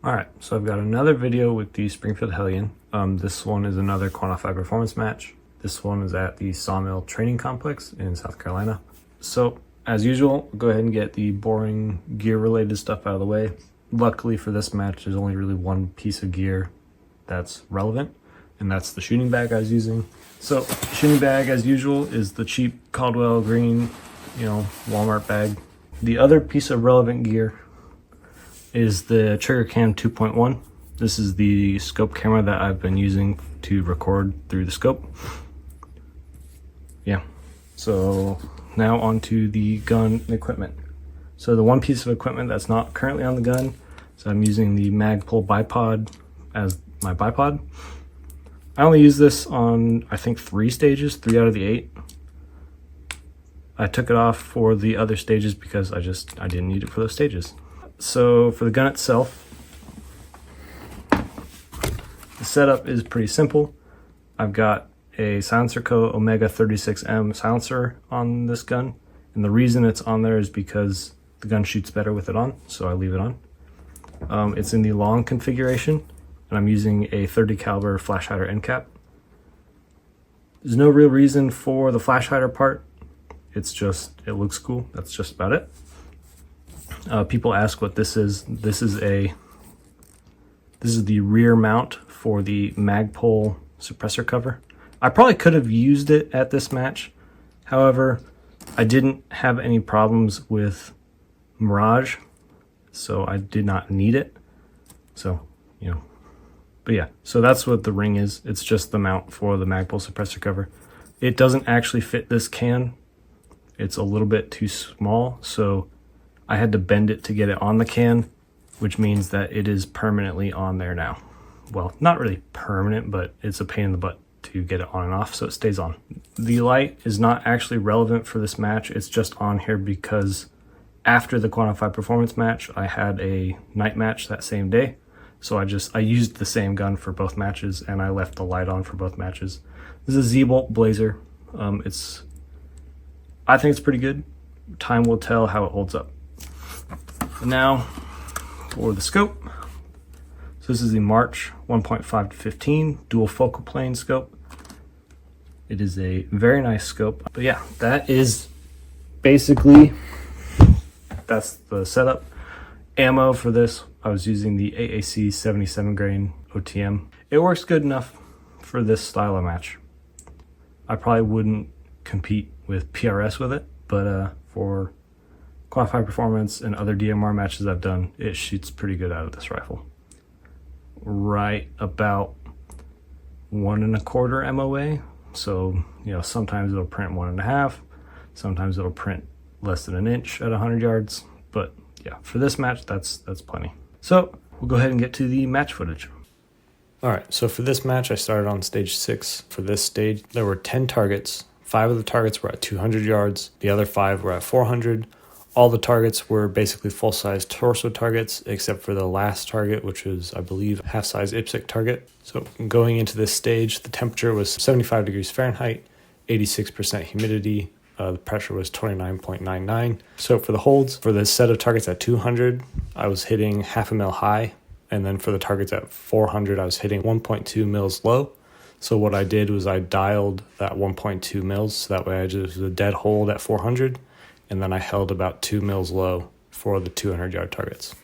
Alright, so I've got another video with the Springfield Hellion. This one is another Quantified performance match. This one is at the Sawmill Training Complex in South Carolina. So, as usual, I'll go ahead and get the boring gear-related stuff out of the way. Luckily for this match, there's only really one piece of gear that's relevant, and that's the shooting bag I was using. So, shooting bag, as usual, is the cheap Caldwell green, Walmart bag. The other piece of relevant gear is the Trigger Cam 2.1. This is the scope camera that I've been using to record through the scope. Yeah, so now onto the gun and equipment. So the one piece of equipment that's not currently on the gun, so I'm using the Magpul bipod as my bipod. I only use this on, I think, 3 stages, 3 out of the 8. I took it off for the other stages because I didn't need it for those stages. So for the gun itself, the setup is pretty simple. I've got a Silencer Co. Omega 36M silencer on this gun, and the reason it's on there is because the gun shoots better with it on, so I leave it on. It's in the long configuration, and I'm using a 30 caliber flash hider end cap. There's no real reason for the flash hider part. It's just, it looks cool. That's just about it. People ask what this is. This is the rear mount for the Magpul suppressor cover. I probably could have used it at this match. However, I didn't have any problems with Mirage, so I did not need it. So, but yeah, so that's what the ring is. It's just the mount for the Magpul suppressor cover. It doesn't actually fit this can. It's a little bit too small, so I had to bend it to get it on the can, which means that it is permanently on there now. Well, not really permanent, but it's a pain in the butt to get it on and off, so it stays on. The light is not actually relevant for this match. It's just on here because after the Quantified performance match, I had a night match that same day. So I used the same gun for both matches, and I left the light on for both matches. This is a Z-Bolt Blazer. I think it's pretty good. Time will tell how it holds up. Now for the scope. So this is the March 1.5 to 15 dual focal plane scope. It is a very nice scope. But yeah, that is basically, that's the setup. Ammo for this, I was using the AAC 77 grain OTM. It works good enough for this style of match. I probably wouldn't compete with PRS with it, but for Quantified performance and other DMR matches I've done, it shoots pretty good out of this rifle. Right about 1.25 MOA. So, sometimes it'll print 1.5, sometimes it'll print less than an inch at 100 yards. But yeah, for this match, that's plenty. So we'll go ahead and get to the match footage. All right, so for this match, I started on stage 6. For this stage, there were 10 targets. 5 of the targets were at 200 yards. The other 5 were at 400. All the targets were basically full-size torso targets, except for the last target, which was, I believe, half-size IPSC target. So going into this stage, the temperature was 75 degrees Fahrenheit, 86% humidity. The pressure was 29.99. So for the holds, for the set of targets at 200, I was hitting 0.5 mil high. And then for the targets at 400, I was hitting 1.2 mils low. So what I did was I dialed that 1.2 mils, so that way I just was a dead hold at 400. And then I held about 2 mils low for the 200 yard targets.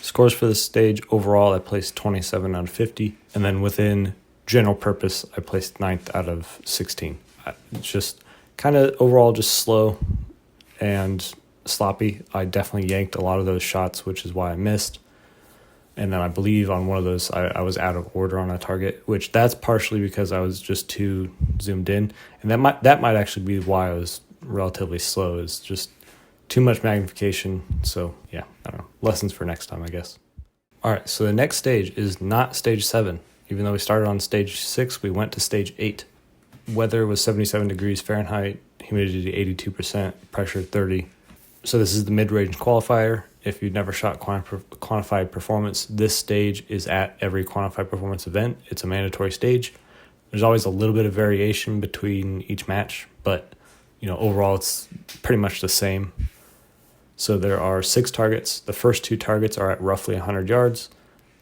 Scores for this stage, overall I placed 27 out of 50, and then within general purpose I placed 9th out of 16. It's just kind of overall just slow and sloppy. I definitely yanked a lot of those shots, which is why I missed. And then I believe on one of those, I was out of order on a target, which that's partially because I was just too zoomed in. And that might actually be why I was relatively slow, is just too much magnification. So yeah, I don't know. Lessons for next time, I guess. All right, so the next stage is not stage 7. Even though we started on stage 6, we went to stage 8. Weather was 77 degrees Fahrenheit, humidity 82%, pressure 30. So this is the mid-range qualifier. If you've never shot Quantified Performance, this stage is at every Quantified Performance event. It's a mandatory stage. There's always a little bit of variation between each match, but overall it's pretty much the same. So there are 6 targets. The first 2 targets are at roughly 100 yards.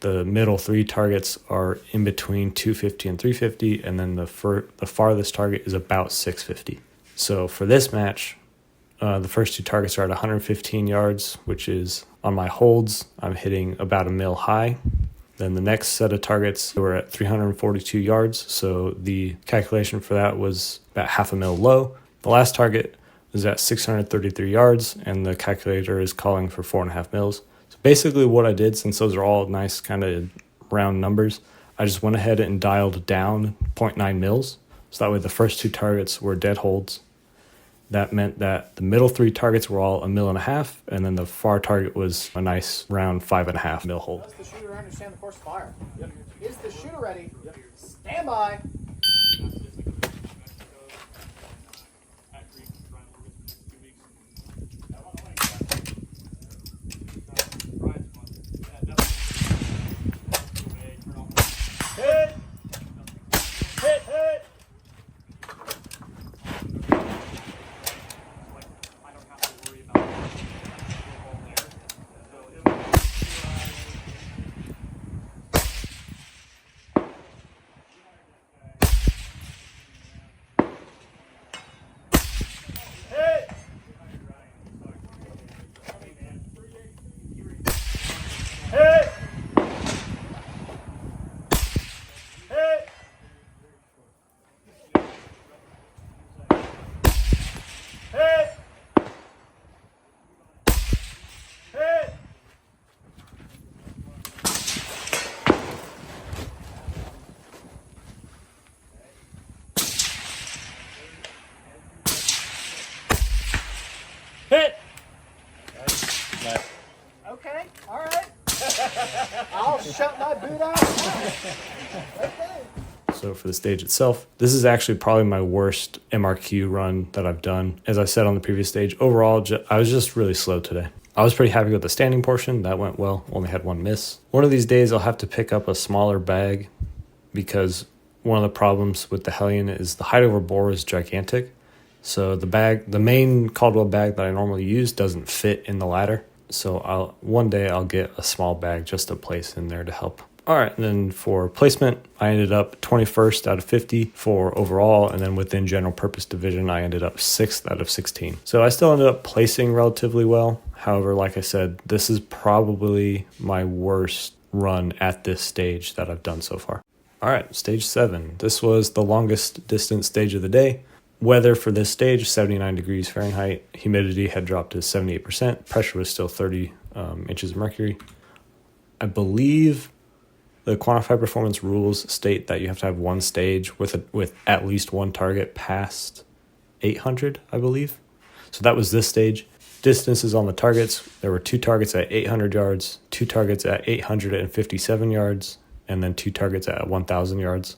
The middle 3 targets are in between 250 and 350, and then the farthest target is about 650. So for this match, the first 2 targets are at 115 yards, which is on my holds. I'm hitting about a mil high. Then the next set of targets were at 342 yards, so the calculation for that was about half a mil low. The last target is at 633 yards, and the calculator is calling for 4.5 mils. So basically what I did, since those are all nice kind of round numbers, I just went ahead and dialed down 0.9 mils. So that way the first 2 targets were dead holds. That meant that the middle 3 targets were all 1.5 mils, and then the far target was a nice round 5.5 mil hold. Does the shooter understand the course of fire? Yep. Is the shooter ready? Yep. Stand by. Hit! Hit! Hit! Hit! Okay, all right. I'll shut my boot out. Okay. So for the stage itself, this is actually probably my worst MRQ run that I've done. As I said on the previous stage, overall, I was just really slow today. I was pretty happy with the standing portion. That went well. Only had 1 miss. One of these days, I'll have to pick up a smaller bag because one of the problems with the Hellion is the height over bore is gigantic. So the main Caldwell bag that I normally use doesn't fit in the ladder. So one day I'll get a small bag just to place in there to help. All right, and then for placement, I ended up 21st out of 50 for overall, and then within general purpose division, I ended up 6th out of 16. So I still ended up placing relatively well. However, like I said, this is probably my worst run at this stage that I've done so far. All right, stage 7. This was the longest distance stage of the day. Weather for this stage, 79 degrees Fahrenheit. Humidity had dropped to 78%. Pressure was still 30 inches of mercury. I believe the Quantified Performance rules state that you have to have one stage with at least one target past 800, I believe. So that was this stage. Distances on the targets, there were 2 targets at 800 yards, 2 targets at 857 yards, and then 2 targets at 1,000 yards.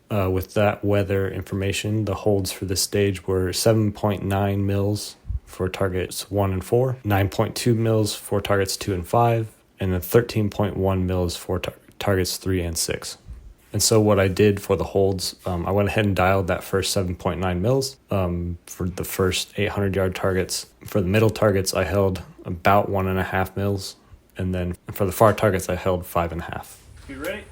With that weather information, the holds for this stage were 7.9 mils for targets 1 and 4, 9.2 mils for targets 2 and 5, and then 13.1 mils for targets 3 and 6. And so what I did for the holds, I went ahead and dialed that first 7.9 mils for the first 800-yard targets. For the middle targets, I held about 1.5 mils, and then for the far targets, I held 5.5. You ready?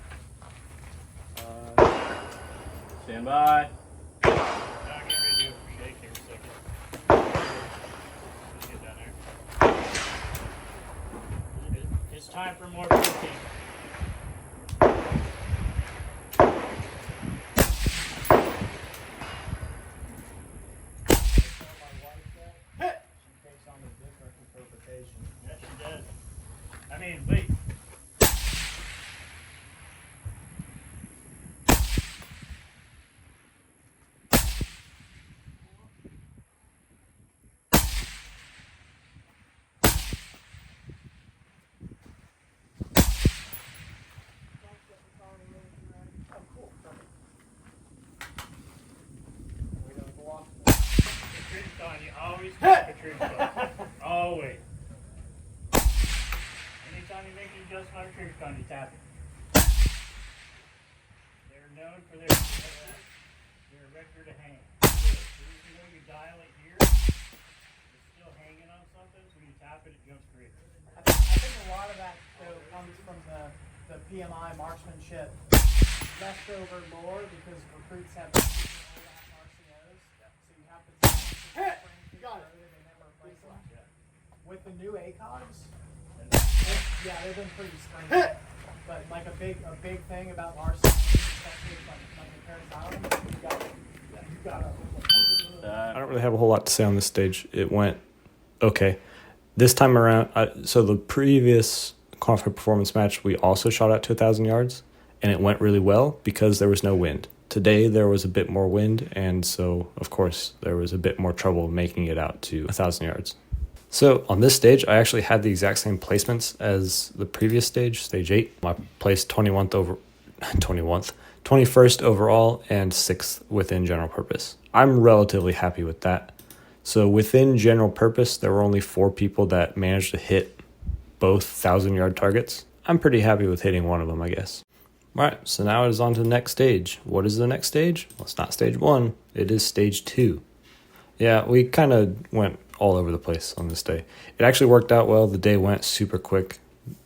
Stand by. It's time for more protein. Hit! Hey, wait. You always keep a truth gun. Always. Anytime you make an adjustment on a truth gun, you tap it. They're known for their erector to hang. Even though you dial it here, it's still hanging on something, so when you tap it, it jumps free. I think a lot of that though comes from the PMI marksmanship leftover lore because recruits have RCOs, so you have to you got it. They never replace them. With the new ACOGs, yeah, they've been pretty stringent. But like a big thing about RCOs, especially like the Paris Island, you got I don't really have a whole lot to say on this stage. It went okay. This time around, so the previous Quantified performance match, we also shot out to 1,000 yards, and it went really well because there was no wind. Today, there was a bit more wind, and so, of course, there was a bit more trouble making it out to 1,000 yards. So, on this stage, I actually had the exact same placements as the previous stage, stage 8. I placed 21st overall and 6th within general purpose. I'm relatively happy with that. So, within general purpose, there were only 4 people that managed to hit both 1,000-yard targets. I'm pretty happy with hitting one of them, I guess. Alright, so now it is on to the next stage. What is the next stage? Well, it's not stage 1, it is stage 2. Yeah, we kind of went all over the place on this day. It actually worked out well. The day went super quick,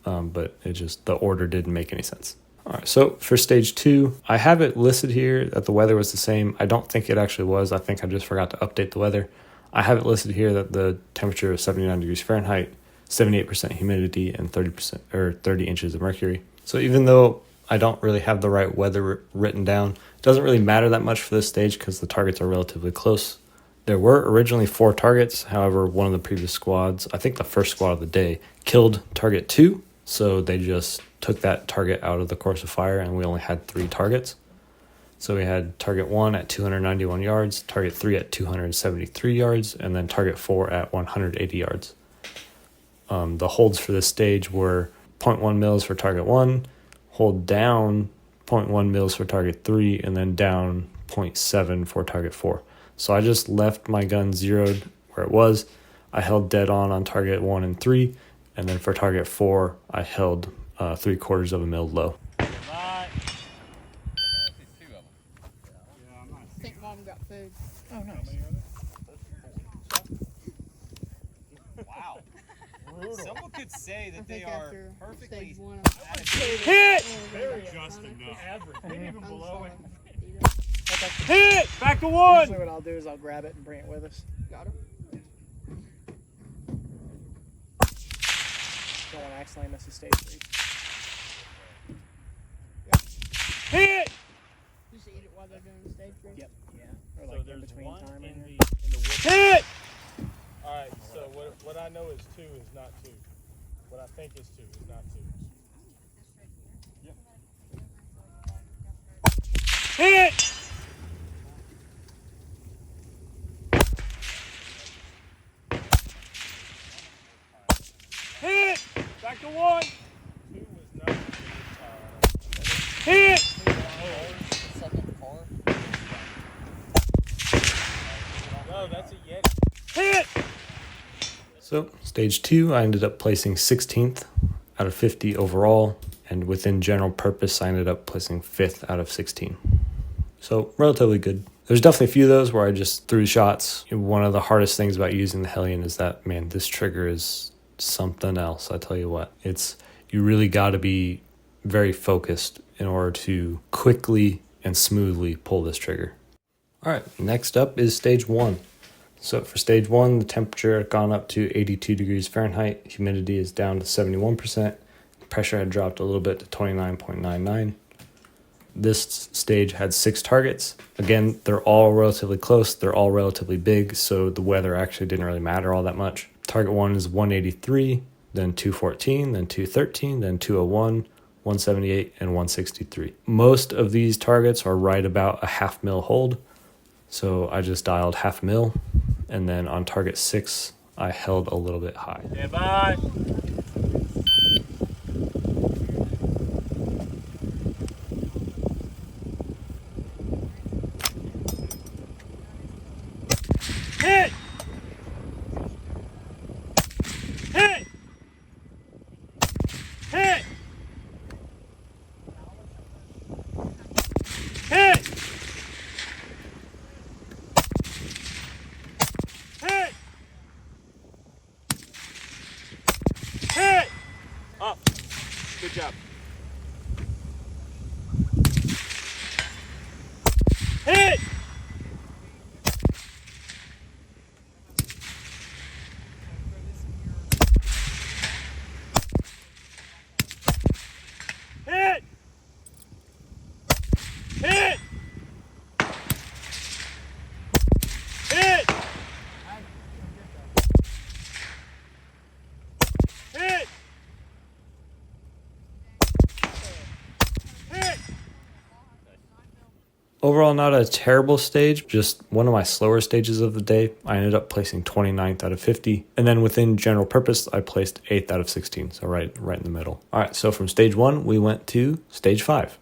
but the order didn't make any sense. Alright, so for stage 2, I have it listed here that the weather was the same. I don't think it actually was. I think I just forgot to update the weather. I have it listed here that the temperature is 79 degrees Fahrenheit, 78% humidity, and 30 inches of mercury. So even though I don't really have the right weather written down, it doesn't really matter that much for this stage because the targets are relatively close. There were originally 4 targets. However, one of the previous squads, I think the first squad of the day, killed target 2. So they just took that target out of the course of fire, and we only had 3 targets. So we had target 1 at 291 yards, target 3 at 273 yards, and then target 4 at 180 yards. The holds for this stage were 0.1 mils for target 1, hold down 0.1 mils for target 3, and then down 0.7 for target 4. So I just left my gun zeroed where it was. I held dead on target 1 and 3, and then for target 4, I held 3/4 of a mil low. I think Mom got food. Oh, nice. Wow. Someone could say that they are perfectly Hit! Very just enough. Average. Maybe even below it. Hit! Back to 1! Usually what I'll do is I'll grab it and bring it with us. Got him. Don't want to accidentally miss a stage 3. Hit! Just eat it while they're doing the stage break. Yep. Yeah. Or So like in there's between one time in in the here. wood. Hit! Alright, so what I know is 2 is not 2. What I think is 2 is not 2. Hit! Hit! Back to 1! 2 was not Hit! Second car. No, that's a Yeti. Hit! So, stage 2, I ended up placing 16th out of 50 overall, and within general purpose, I ended up placing 5th out of 16. So, relatively good. There's definitely a few of those where I just threw shots. One of the hardest things about using the Hellion is that, man, this trigger is something else, I tell you what. You really got to be very focused in order to quickly and smoothly pull this trigger. All right, next up is stage 1. So for stage 1, the temperature had gone up to 82 degrees Fahrenheit. Humidity is down to 71%. Pressure had dropped a little bit to 29.99. This stage had 6 targets. Again, they're all relatively close. They're all relatively big, so the weather actually didn't really matter all that much. Target 1 is 183. then 214, then 213, then 201, 178, and 163. Most of these targets are right about a half mil hold. So I just dialed half mil, and then on target 6, I held a little bit high. Stand by. Hit! Hit! Hit! Hit! Hit! Hit! Up. Good job. Hit! Hit! Hit! Hit! Hit! Hit! Overall, not a terrible stage, just one of my slower stages of the day. I ended up placing 29th out of 50. And then within general purpose, I placed 8th out of 16. So right in the middle. All right, so from stage 1, we went to stage 5.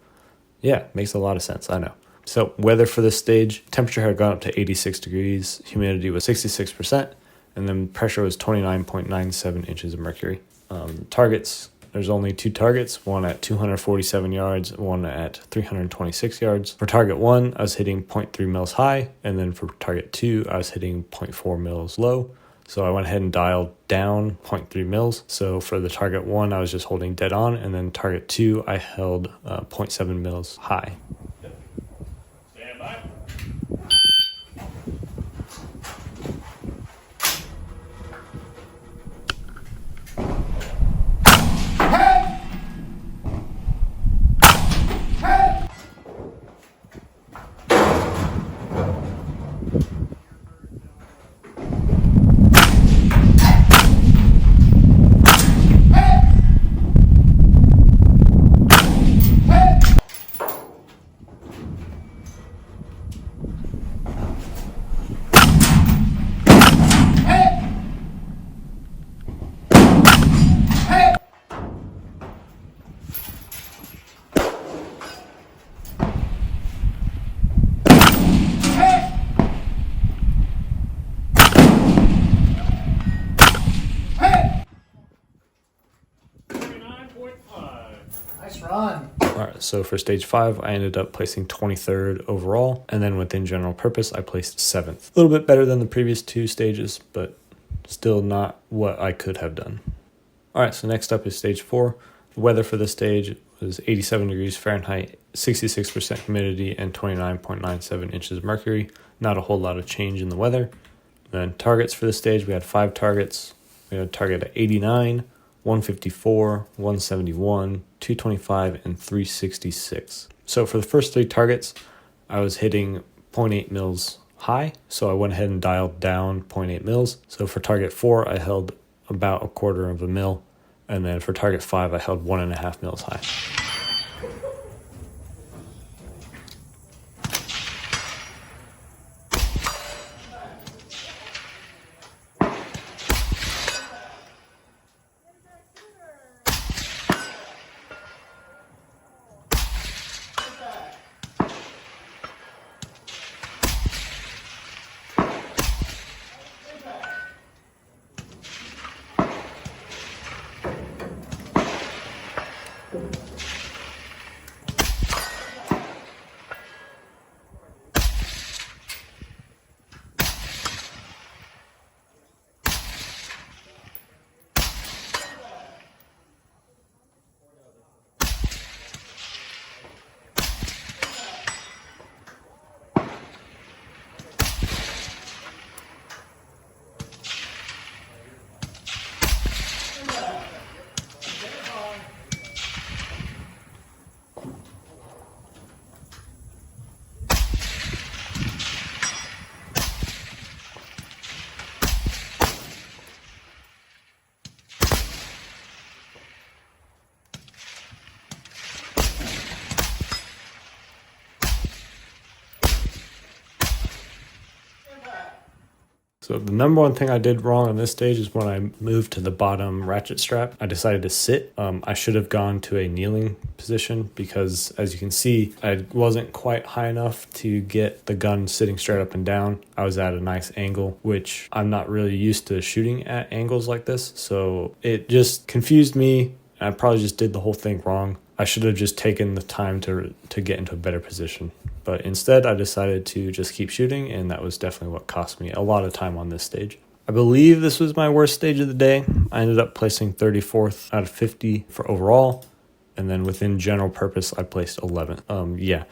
Yeah, makes a lot of sense, I know. So weather for this stage, temperature had gone up to 86 degrees, humidity was 66%, and then pressure was 29.97 inches of mercury. Targets, there's only 2 targets, one at 247 yards, one at 326 yards. For target 1, I was hitting 0.3 mils high, and then for target 2, I was hitting 0.4 mils low. So I went ahead and dialed down 0.3 mils. So for the target 1, I was just holding dead on, and then target 2, I held 0.7 mils high. Stand by. Nice run. All right, so for stage 5, I ended up placing 23rd overall, and then within general purpose, I placed 7th. A little bit better than the previous 2 stages, but still not what I could have done. All right, so next up is stage 4. The weather for this stage was 87 degrees Fahrenheit, 66% humidity, and 29.97 inches of mercury. Not a whole lot of change in the weather. Then targets for this stage, we had 5 targets. We had a target at 89, 154, 171, 225, and 366. So for the first 3 targets, I was hitting 0.8 mils high, so I went ahead and dialed down 0.8 mils. So for target 4, I held about a quarter of a mil, and then for target 5, I held 1.5 mils high. So the number one thing I did wrong on this stage is when I moved to the bottom ratchet strap, I decided to sit. I should have gone to a kneeling position because, as you can see, I wasn't quite high enough to get the gun sitting straight up and down. I was at a nice angle, which I'm not really used to shooting at angles like this. So it just confused me. I probably just did the whole thing wrong. I should have just taken the time to get into a better position. But instead, I decided to just keep shooting, and that was definitely what cost me a lot of time on this stage. I believe this was my worst stage of the day. I ended up placing 34th out of 50 for overall, and then within general purpose, I placed 11th. Yeah,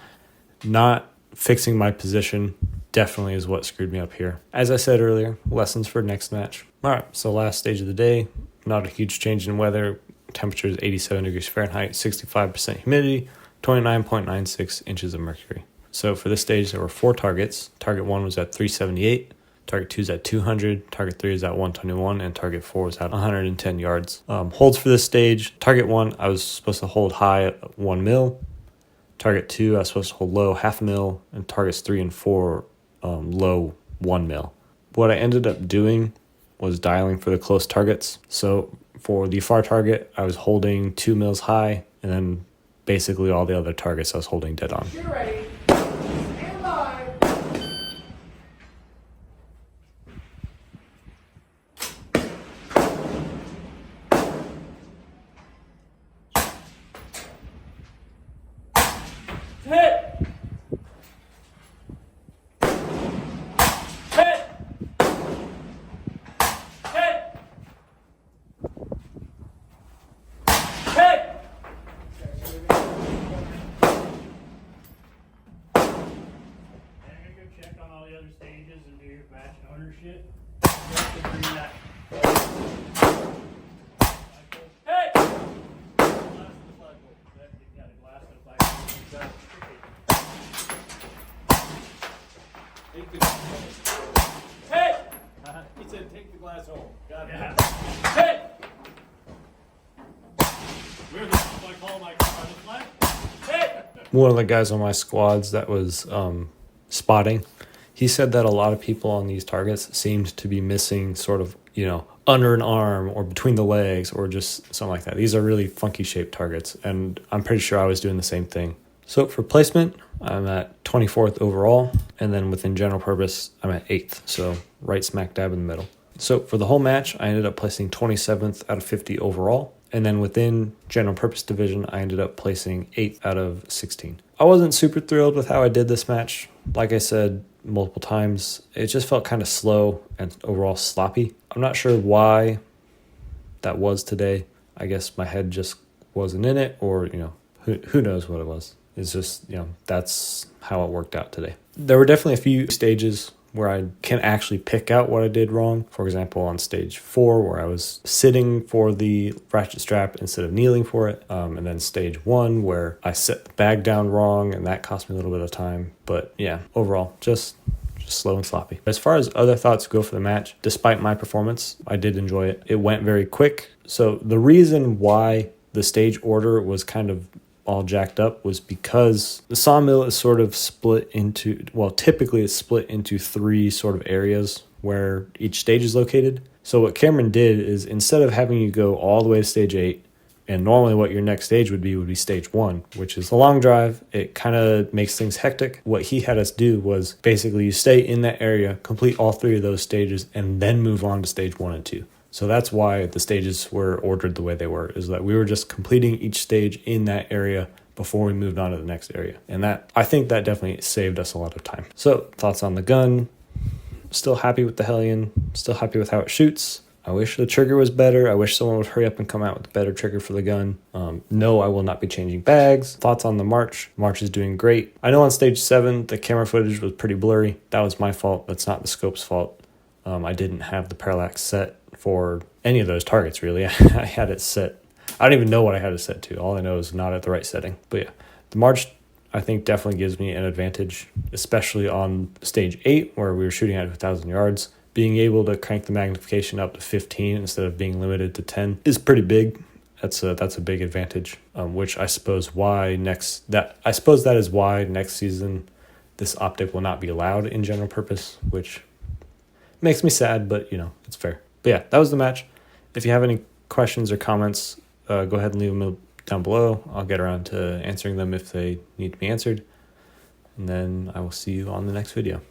not fixing my position definitely is what screwed me up here. As I said earlier, lessons for next match. All right, so last stage of the day, not a huge change in weather. Temperature is 87 degrees Fahrenheit, 65% humidity, 29.96 inches of mercury. So for this stage, there were 4 targets. Target 1 was at 378, target 2 is at 200, target 3 is at 121, and target 4 is at 110 yards. Holds for this stage, target 1, I was supposed to hold high at 1 mil. Target 2, I was supposed to hold low 0.5 mil, and targets 3 and 4 low 1 mil. What I ended up doing was dialing for the close targets. So for the far target, I was holding 2 mils high, and then basically all the other targets I was holding dead on. Get ready. Stand by. Hit! Hit! Hit! Hit! Check on all the other stages and do your match ownership. You have to bring that. Hey! Glass of the flagpole. Yeah, the glass of the flagpole. Take the glass home. Hey! He said take the glass home. Got it. Yeah. Hey! Where's the I call my car the flag? Hey! One of the guys on my squads that was spotting, he said that a lot of people on these targets seemed to be missing sort of, under an arm or between the legs or just something like that. These are really funky shaped targets, and I'm pretty sure I was doing the same thing. So for placement, I'm at 24th overall, and then within general purpose, I'm at 8th, so right smack dab in the middle. So for the whole match, I ended up placing 27th out of 50 overall, and then within general purpose division, I ended up placing 8th out of 16. I wasn't super thrilled with how I did this match. Like I said multiple times, it just felt kind of slow and overall sloppy. I'm not sure why that was today. I guess my head just wasn't in it, or, who knows what it was. It's just, that's how it worked out today. There were definitely a few stages where I can actually pick out what I did wrong. For example, on stage 4, where I was sitting for the ratchet strap instead of kneeling for it. And then stage 1, where I set the bag down wrong, and that cost me a little bit of time. But yeah, overall, just slow and sloppy. As far as other thoughts go for the match, despite my performance, I did enjoy it. It went very quick. So the reason why the stage order was kind of all jacked up was because the sawmill is sort of split into, typically it's split into 3 sort of areas where each stage is located. So what Cameron did is, instead of having you go all the way to stage 8, and normally what your next stage would be stage 1, which is a long drive, it kind of makes things hectic. What he had us do was basically you stay in that area, complete all 3 of those stages, and then move on to stage 1 and 2. So that's why the stages were ordered the way they were, is that we were just completing each stage in that area before we moved on to the next area. And that, I think that definitely saved us a lot of time. So thoughts on the gun? Still happy with the Hellion, still happy with how it shoots. I wish the trigger was better. I wish someone would hurry up and come out with a better trigger for the gun. No, I will not be changing bags. Thoughts on the March? March is doing great. I know on stage 7, the camera footage was pretty blurry. That was my fault. That's not the scope's fault. I didn't have the parallax set for any of those targets, really. I had it set. I don't even know what I had it set to. All I know is not at the right setting. But yeah, the March, I think, definitely gives me an advantage, especially on stage 8, where we were shooting at 1,000 yards. Being able to crank the magnification up to 15 instead of being limited to 10 is pretty big. That's a big advantage, which I suppose that is why next season this optic will not be allowed in general purpose, which Makes me sad, but, you know, it's fair. But yeah, that was the match. If you have any questions or comments, go ahead and leave them down below. I'll get around to answering them if they need to be answered. And then I will see you on the next video.